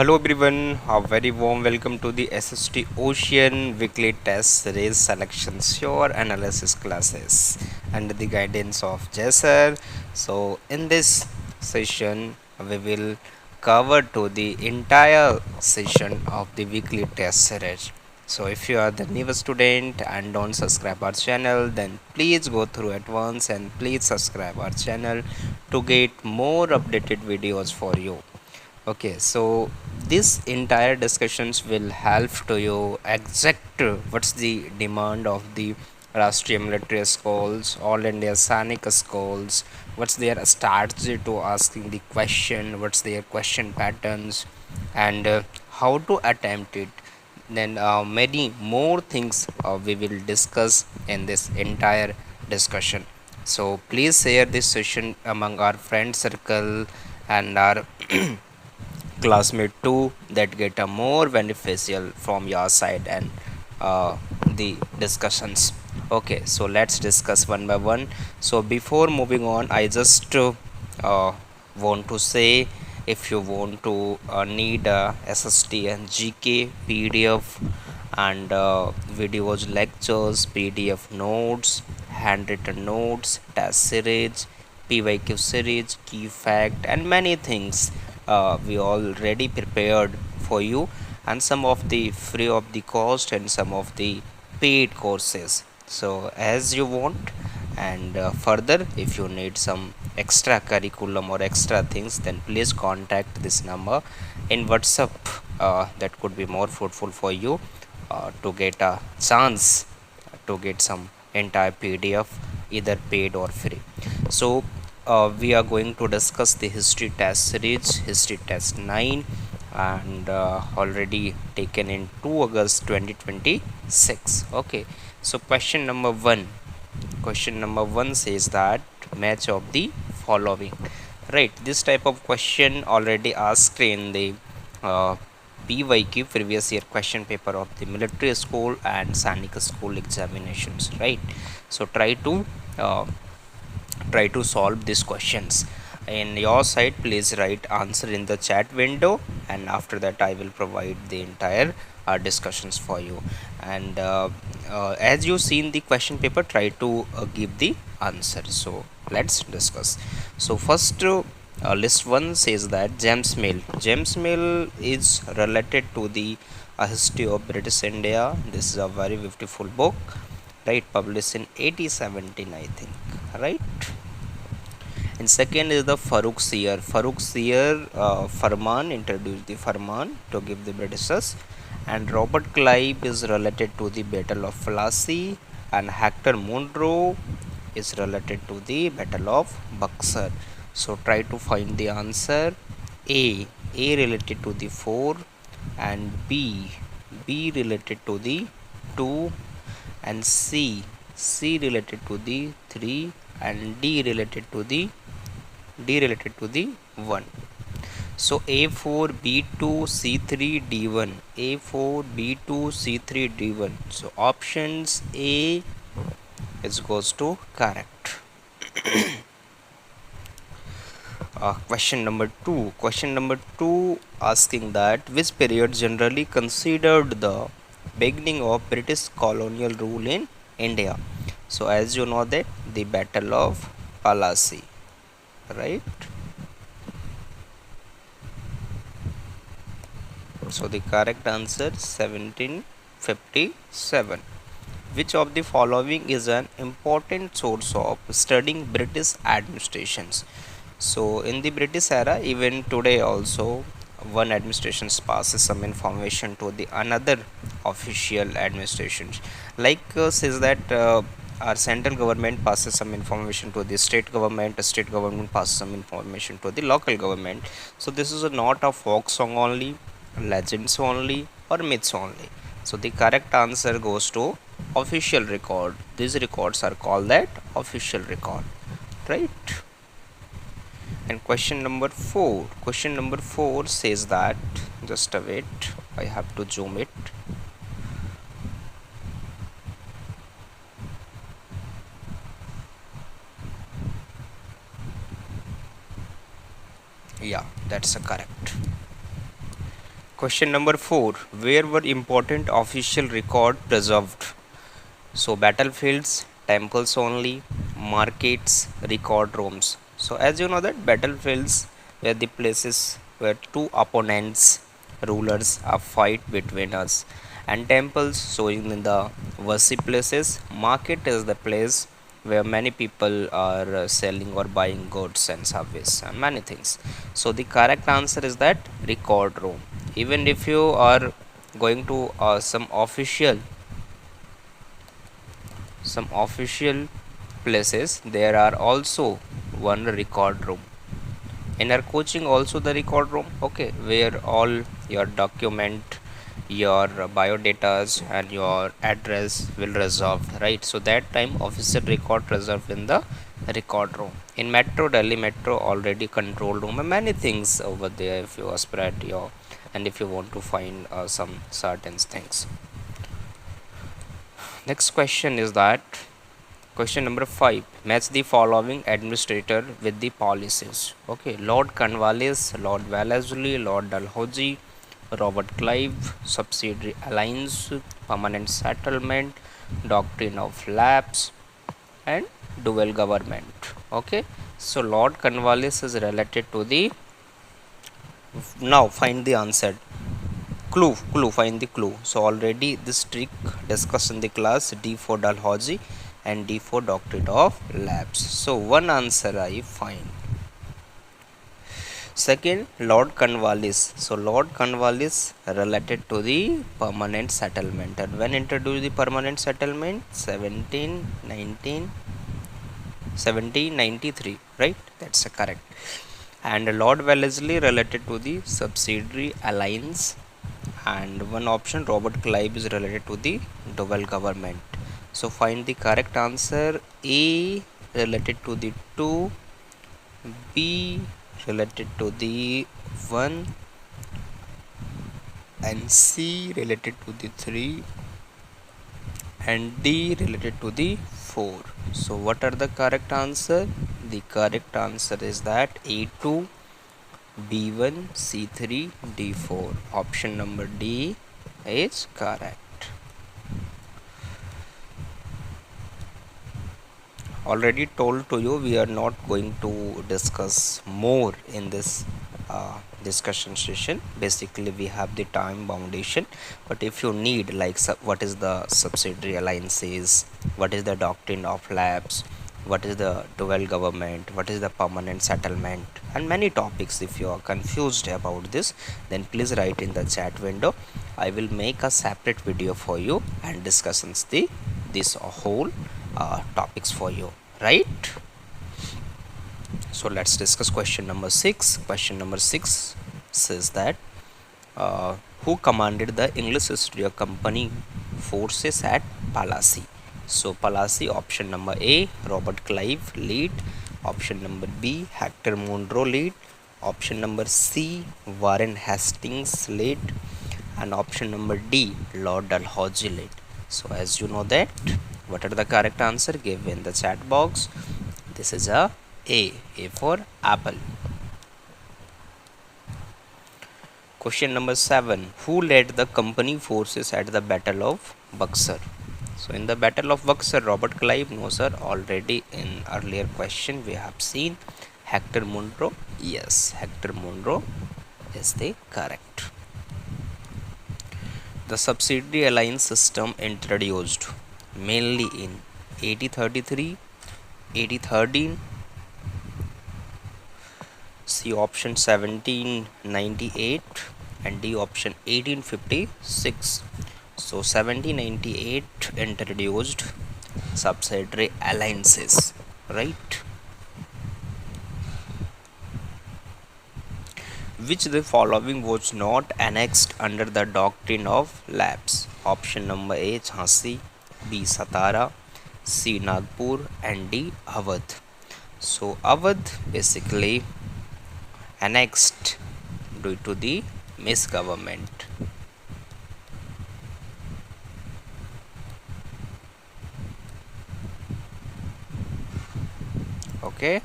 Hello everyone, a very warm welcome to the SST Ocean weekly test series selections your analysis classes under the guidance of Jesser. So in this session we will cover to the entire session of the weekly test series. So if you are the new student and don't subscribe our channel, then please go through at once and please subscribe our channel to get more updated videos for you. Okay, so this entire discussions will help to you exact what's the demand of the Rashtriya military schools, all India Sainik schools, what's their strategy to asking the question, what's their question patterns, and how to attempt it. Then many more things we will discuss in this entire discussion. So please share this session among our friend circle and our classmate too that get a more beneficial from your side and the discussions. Okay, so let's discuss one by one. So before moving on, I just uh, want to say, if you want to need SST and GK PDF and videos, lectures, PDF notes, handwritten notes, test series, PYQ series, key fact, and many things we already prepared for you, and some of the free of the cost and some of the paid courses. So as you want, and further if you need some extra curriculum or extra things, then please contact this number in WhatsApp. That could be more fruitful for you to get a chance to get some entire PDF, either paid or free. So we are going to discuss the history test series, history test 9, and already taken in 2 August 2026. Okay, so question number 1 says that match of the following. Right, this type of question already asked in the uh, PYQ, previous year question paper of the military school and Sainik school examinations, right? So uh, try to solve these questions in your side. Please write answer in the chat window, and after that I will provide the entire discussions for you. And as you seen the question paper, try to give the answer. So let's discuss. So first, list 1 says that James Mill is related to the history of British India. This is a very beautiful book, right, published in 1817, I think, right? And second is the Farooq Seer Farman, introduced the Farman to give the Britishers. And Robert Clive is related to the Battle of Plassey, and Hector Munro is related to the Battle of Buxar. So try to find the answer. A related to the 4, and B related to the 2, and C related to the 3, and D related to the 1. So A4 B2 C3 D1, A4 B2 C3 D1. So options A is goes to correct. Question number 2 asking that which period generally considered the beginning of British colonial rule in India. So as you know that the Battle of Plassey, right? So the correct answer 1757. Which of the following is an important source of studying British administrations? So in the British era, even today also, one administration passes some information to the another official administrations. Like says that our central government passes some information to the state government passes some information to the local government. So this is not a folk song only, legends only, or myths only. So the correct answer goes to official record. These records are called that official record, right? And question number 4 says that, just a wait, I have to zoom it. Yeah, that's a correct. Question number 4. Where were important official record preserved? So battlefields, temples only, markets, record rooms. So as you know that battlefields were the places where two opponents, rulers, are fight between us, and temples showing in the worship places. Market is the place where many people are selling or buying goods and service and many things. So the correct answer is that record room. Even if you are going to some official places, there are also one record room. In our coaching also the record room, okay, where all your document, your biodatas and your address will resolved, right? So that time official record reserved in the record room. In metro, Delhi metro, already control room and many things over there if you aspirate your, and if you want to find some certain things. Next question is that question number 5. Match the following administrator with the policies. Okay, Lord Cornwallis, Lord Wellesley, Lord Dalhousie, Robert Clive, Subsidiary Alliance, Permanent Settlement, Doctrine of Lapse, and Dual Government. Okay, so Lord Cornwallis is related to the. Now find the answer. Clue, find the clue. So already this trick discussed in the class. D for Dalhousie and D for Doctorate of Labs. So one answer I find. Second, Lord Cornwallis. So Lord Cornwallis related to the permanent settlement. And when introduced the permanent settlement? 1793, right? That's correct. And Lord Wellesley related to the subsidiary alliance, and one option Robert Clive is related to the dual government. So find the correct answer. A related to the 2, B related to the 1, and C related to the 3, and D related to the 4. So what are the correct answer? The correct answer is that A2, B1, C3, D4. Option number D is correct. Already told to you, we are not going to discuss more in this discussion session. Basically we have the time foundation, but if you need like what is the subsidiary alliances, what is the doctrine of labs, what is the dual government, what is the permanent settlement, and many topics, if you are confused about this, then please write in the chat window. I will make a separate video for you and discussions this whole topics for you, right? So let's discuss question number 6. Question number 6 says that who commanded the English East India Company forces at Palasi? So Palasi, option number A, Robert Clive lead. Option number B, Hector Munro lead. Option number C, Warren Hastings lead. And option number D, Lord Dalhousie lead. So as you know that, what are the correct answer? Give in the chat box. This is A for apple. Question number 7. Who led the company forces at the Battle of Buxar? So in the Battle of Buxar, Robert Clive, no sir, already in earlier question we have seen. Hector Munro, yes, Hector Munro is the correct. The subsidiary alliance system introduced mainly in 1833, 1813, C option 1798, and D option 1856. So 1798 introduced subsidiary alliances, right? Which the following was not annexed under the doctrine of lapse? Option number A, Jhansi, B, Satara, C, Nagpur, and D, Awadh. So Awadh basically annexed due to the misgovernment. Okay.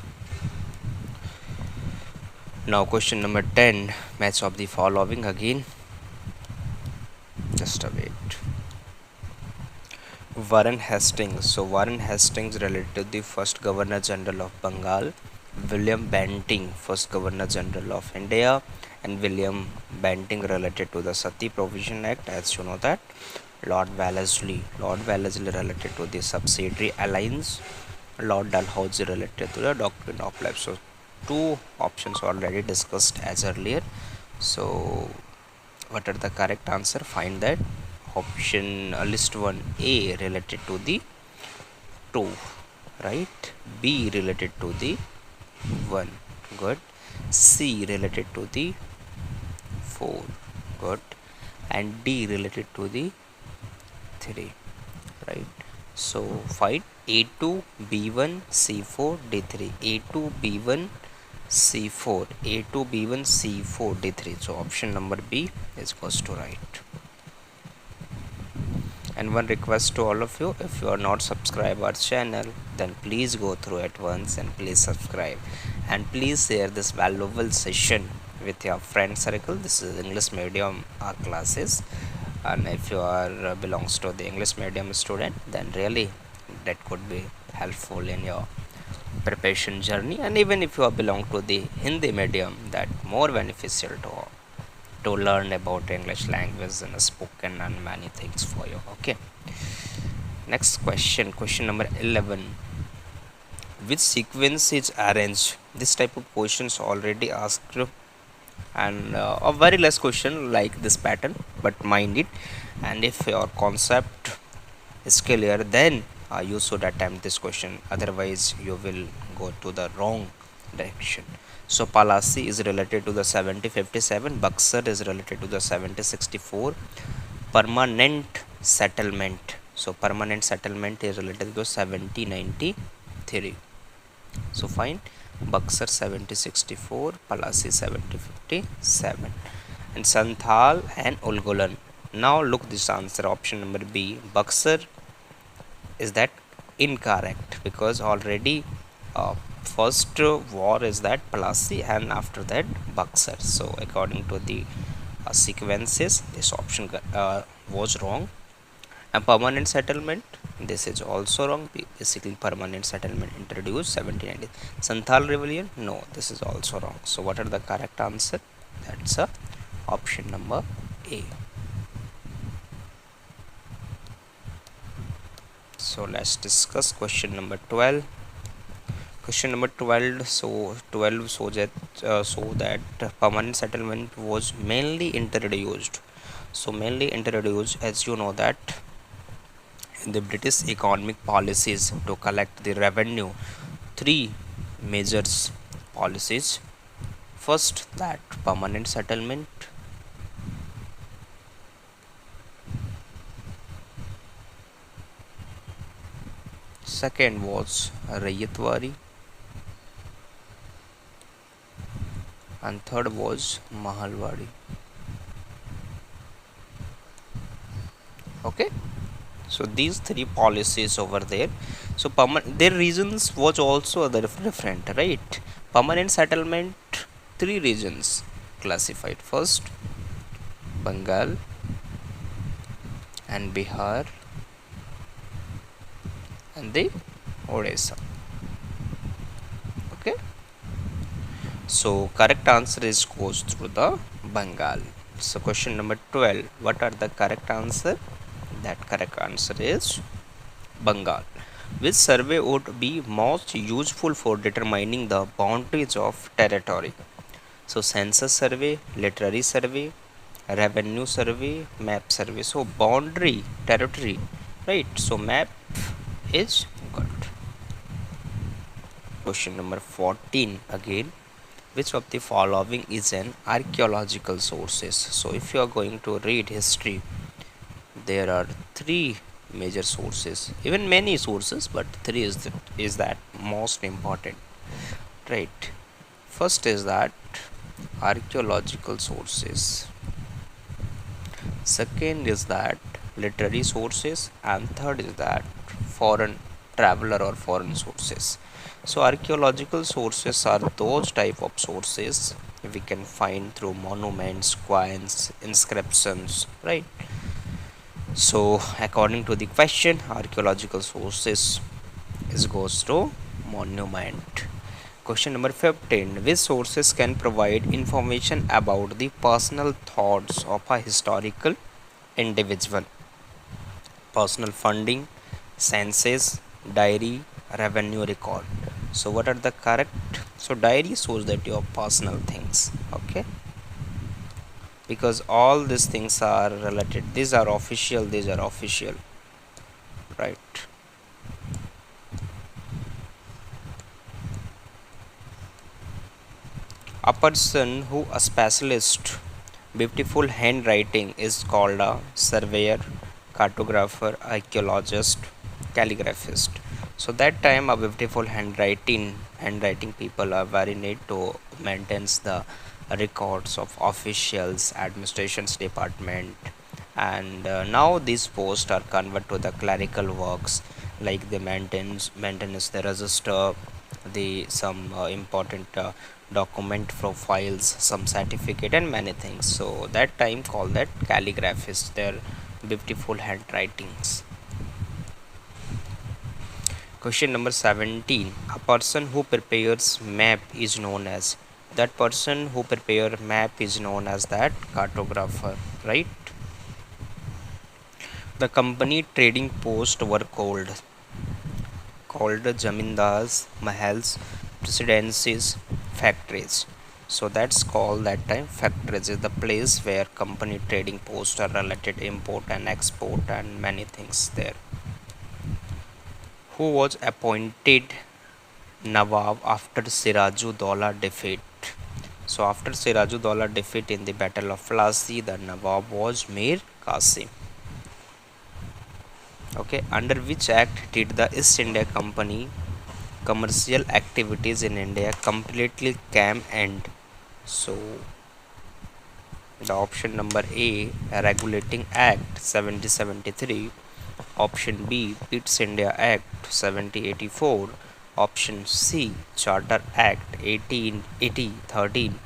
Now question number 10. Match of the following again. Just a wait. Warren Hastings. So Warren Hastings related to the first Governor General of Bengal, William Banting, first Governor General of India, and William Banting related to the Sati Provision Act, as you know that. Lord Wellesley related to the subsidiary alliance, Lord Dalhousie related to the doctrine of life. So two options already discussed as earlier. So what are the correct answer? Find that. Option list 1 A related to the 2, right? B related to the 1, good. C related to the 4, good. And D related to the 3, right? So find A2 B1 C4 D3, A2 B1 C4, A2 B1 C4 D3. So option number B is goes to right. And one request to all of you, if you are not subscribed our channel, then please go through at once and please subscribe, and please share this valuable session with your friend circle. This is English medium classes, and if you are belongs to the English medium student, then really that could be helpful in your preparation journey. And even if you are belong to the Hindi medium, that more beneficial to learn about English language and spoken and many things for you. Okay, next question, question number 11. Which sequence is arranged? This type of questions already asked, and a very less question like this pattern, but mind it. And if your concept is clear, then you should attempt this question, otherwise you will go to the wrong direction. So Palasi is related to the 7057, Buxar is related to the 7064, permanent settlement. So permanent settlement is related to 7093. So find Buxar 7064, Palasi 7057, and Santhal and Ulgulan. Now look this answer, option number B, Buxar, is that incorrect, because already first war is that Palasi and after that Buxar. So according to the sequences, this option was wrong. And permanent settlement, this is also wrong. Basically permanent settlement introduced 1790. Santhal rebellion, no, this is also wrong. So what are the correct answer? That's option number A. So let's discuss question number 12. Question number 12. So 12 so that permanent settlement was mainly introduced. So mainly introduced, as you know that in the British economic policies to collect the revenue, three major policies. First, that permanent settlement. Second was Rayatwari, and third was Mahalwadi. Okay, so these three policies over there. So their reasons was also different, right? Permanent settlement, three regions classified. First, Bengal and Bihar and the Odisha. Okay, so correct answer is goes through the Bengal. So question number 12, what are the correct answer? That correct answer is Bengal. Which survey would be most useful for determining the boundaries of territory? So census survey, literary survey, revenue survey, map survey. So boundary, territory, right? So map is good. Question number 14 again. Which of the following is an archaeological sources? So if you are going to read history, there are three major sources, even many sources, but three is that most important, right? First is that archaeological sources, second is that literary sources, and third is that foreign traveler or foreign sources. So archaeological sources are those type of sources we can find through monuments, coins, inscriptions, right? So according to the question, archaeological sources is goes to monument. Question number 15, which sources can provide information about the personal thoughts of a historical individual? Personal funding, census, diary, revenue record. So what are the correct? So diary shows that your personal things, okay, because all these things are related, these are official, these are official, right? A person who a specialist beautiful handwriting is called a surveyor, cartographer, archaeologist, calligraphist. So that time a beautiful handwriting people are very need to maintain the records of officials, administrations department, and now these posts are converted to the clerical works, like the maintenance the register, the some important document profiles, some certificate and many things. So that time called that calligraphist, their beautiful handwritings. Question number 17, a person who prepares map is known as, that person who prepare map is known as that cartographer, right? The company trading post were called zamindars, mahals, presidencies, factories. So that's called that time factories is the place where company trading posts are related import and export and many things there. Who was appointed Nawab after Sirajudaulah defeat? So after Sirajudaulah defeat in the Battle of Plassey, the Nawab was Mir Qasim. Okay, under which act did the East India Company commercial activities in India completely came end? So the option number A, Regulating Act 1773, option B, Pitt's India Act 1784, option C, Charter Act 1813,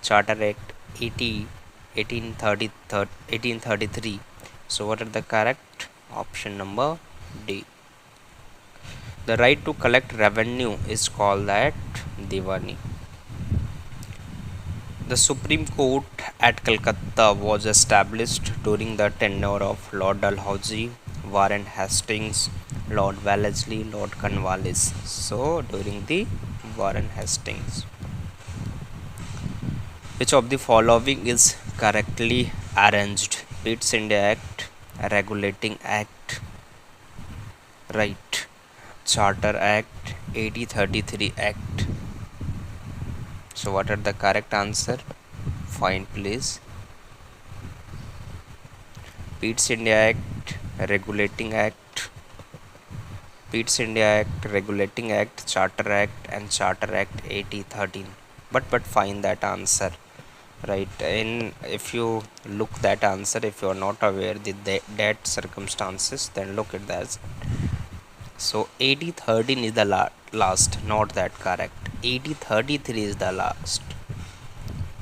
Charter Act 80 1833. So what are the correct? Option number D. The right to collect revenue is called that Diwani. The Supreme Court at Calcutta was established during the tenure of Lord Dalhousie, Warren Hastings, Lord Wellesley, Lord Cornwallis. So during the Warren Hastings. Which of the following is correctly arranged? Pitt's India Act, Regulating Act, right? Charter Act, 1833 Act. So what are the correct answer? Find please. Pitt's India Act, Regulating Act, Pitt's India Act, Regulating Act, Charter Act and Charter Act 1813. But find that answer, right? In if you look that answer, if you are not aware the that circumstances, then look at that. So 1813 is the last, not that correct. 1833 is the last.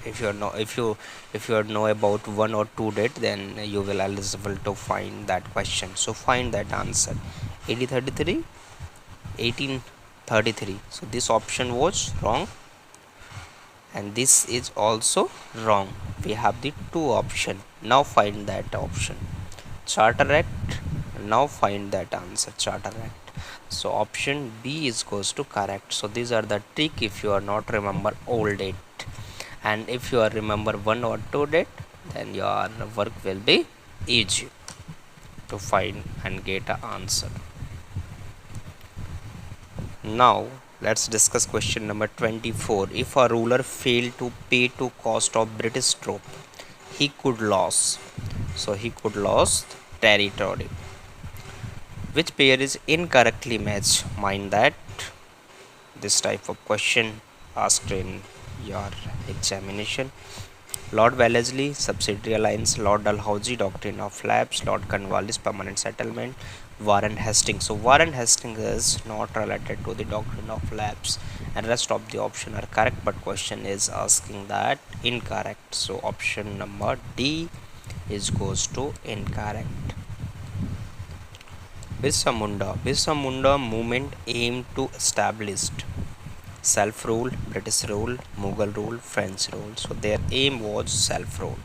If you know, if you know about one or two date, then you will eligible to find that question. So find that answer. 1833, 1833. So this option was wrong and this is also wrong. We have the two option. Now find that option. Charter Act. Now find that answer. Charter Act. So option B is goes to correct. So these are the trick if you are not remember old date, and if you are remember one or two date, then your work will be easy to find and get an answer. Now let's discuss question number 24. If a ruler failed to pay to cost of British troop, he could lose. So he could lose territory. Which pair is incorrectly matched? Mind that this type of question asked in your examination. Lord Wellesley, subsidiary alliance. Lord Dalhousie, doctrine of lapse. Lord Cornwallis, permanent settlement. Warren Hastings. So Warren Hastings is not related to the doctrine of lapse, and rest of the option are correct, but question is asking that incorrect. So option number D is goes to incorrect. Birsa Munda movement aimed to establish self-rule, British rule, Mughal rule, French rule. So their aim was self-rule,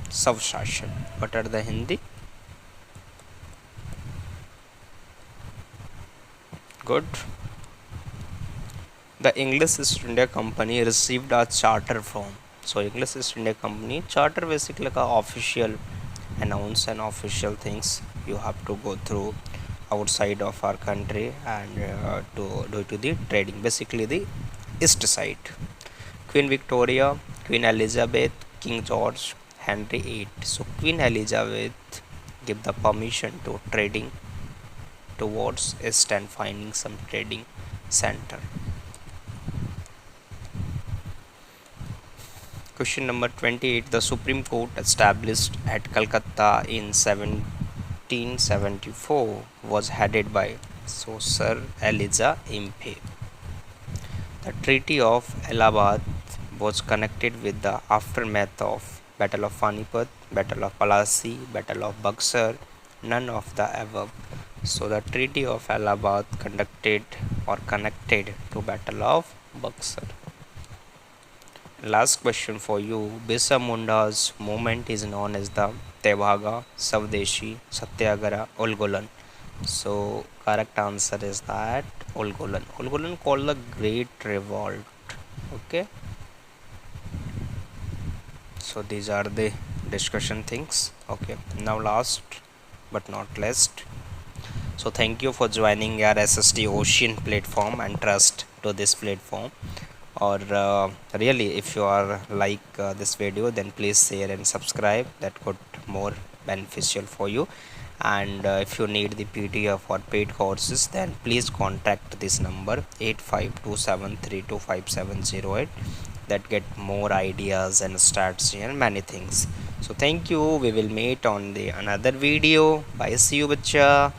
self-shashan. What are the Hindi? Good. The English East India Company received a charter from. So English East India Company charter basically like a official announce and official things you have to go through outside of our country and to the trading, basically the east side. Queen Victoria, Queen Elizabeth, King George, Henry VIII. So Queen Elizabeth give the permission to trading towards east and finding some trading center. Question number 28. The Supreme Court established at Calcutta in 1774 was headed by Sir Elijah Impey. The Treaty of Allahabad was connected with the aftermath of Battle of Panipat, Battle of Plassey, Battle of Buxar, none of the above. So the Treaty of Allahabad conducted or connected to Battle of Buxar. Last question for you. Birsa Munda's movement is known as the Tevaga, Savdeshi, Satyagraha, Ulgulan. So correct answer is that Ulgulan. Ulgulan called the Great Revolt. Okay. So these are the discussion things. Okay. Now last but not least. So thank you for joining your SST Ocean platform and trust to this platform. Or really, if you are like this video, then please share and subscribe. That could more beneficial for you. And if you need the PDF or paid courses, then please contact this number 8527325708. That get more ideas and strategy and many things. So thank you. We will meet on the another video. Bye. See you, bacha.